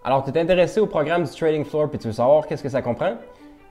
Alors, tu es intéressé au programme du Trading Floor puis tu veux savoir qu'est-ce que ça comprend?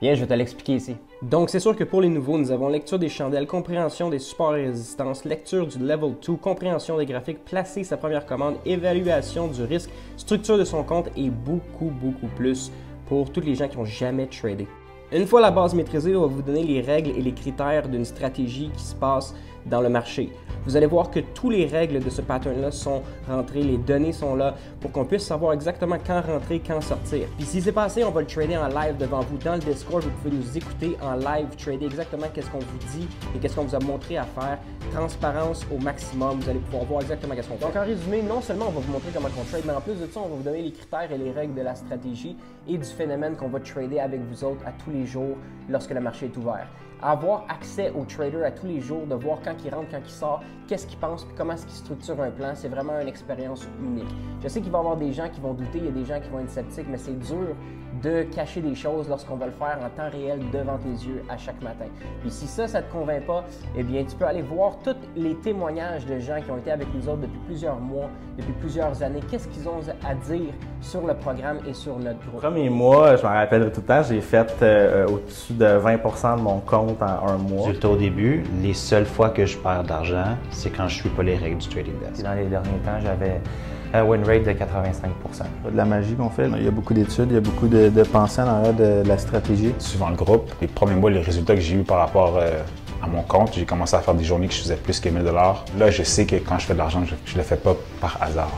Bien, je vais te l'expliquer ici. Donc, c'est sûr que pour les nouveaux, nous avons lecture des chandelles, compréhension des supports et résistances, lecture du Level 2, compréhension des graphiques, placer sa première commande, évaluation du risque, structure de son compte et beaucoup plus pour tous les gens qui n'ont jamais tradé. Une fois la base maîtrisée, on va vous donner les règles et les critères d'une stratégie qui se passe dans le marché. Vous allez voir que toutes les règles de ce pattern-là sont rentrées, les données sont là pour qu'on puisse savoir exactement quand rentrer, quand sortir. Puis si c'est passé, on va le trader en live devant vous dans le Discord. Vous pouvez nous écouter en live, trader exactement qu'est-ce qu'on vous dit et qu'est-ce qu'on vous a montré à faire. Transparence au maximum, vous allez pouvoir voir exactement qu'est-ce qu'on fait. Donc en résumé, non seulement on va vous montrer comment on trade, mais en plus de ça, on va vous donner les critères et les règles de la stratégie et du phénomène qu'on va trader avec vous autres à tous les jours lorsque le marché est ouvert. Avoir accès au trader à tous les jours, de voir quand il rentre, quand il sort, qu'est-ce qu'il pense, puis comment est-ce qu'il structure un plan, c'est vraiment une expérience unique. Je sais qu'il va y avoir des gens qui vont douter, il y a des gens qui vont être sceptiques, mais c'est dur de cacher des choses lorsqu'on va le faire en temps réel devant tes yeux à chaque matin. Puis si ça ne te convainc pas, eh bien tu peux aller voir tous les témoignages de gens qui ont été avec nous autres depuis plusieurs mois, depuis plusieurs années, qu'est-ce qu'ils ont à dire sur le programme et sur notre groupe. Premier mois, je m'en rappellerai tout le temps, j'ai fait au-dessus de 20% de mon compte en un mois. Résultat au début, les seules fois que je perds d'argent, c'est quand je ne suis pas les règles du trading desk. Dans les derniers temps, j'avais un win rate de 85%. De la magie qu'on fait, il y a beaucoup d'études, il y a beaucoup de pensées en arrière de la stratégie. Suivant le groupe, les premiers mois, les résultats que j'ai eus par rapport à mon compte, j'ai commencé à faire des journées que je faisais plus que 1000 $. Là, je sais que quand je fais de l'argent, je ne le fais pas par hasard.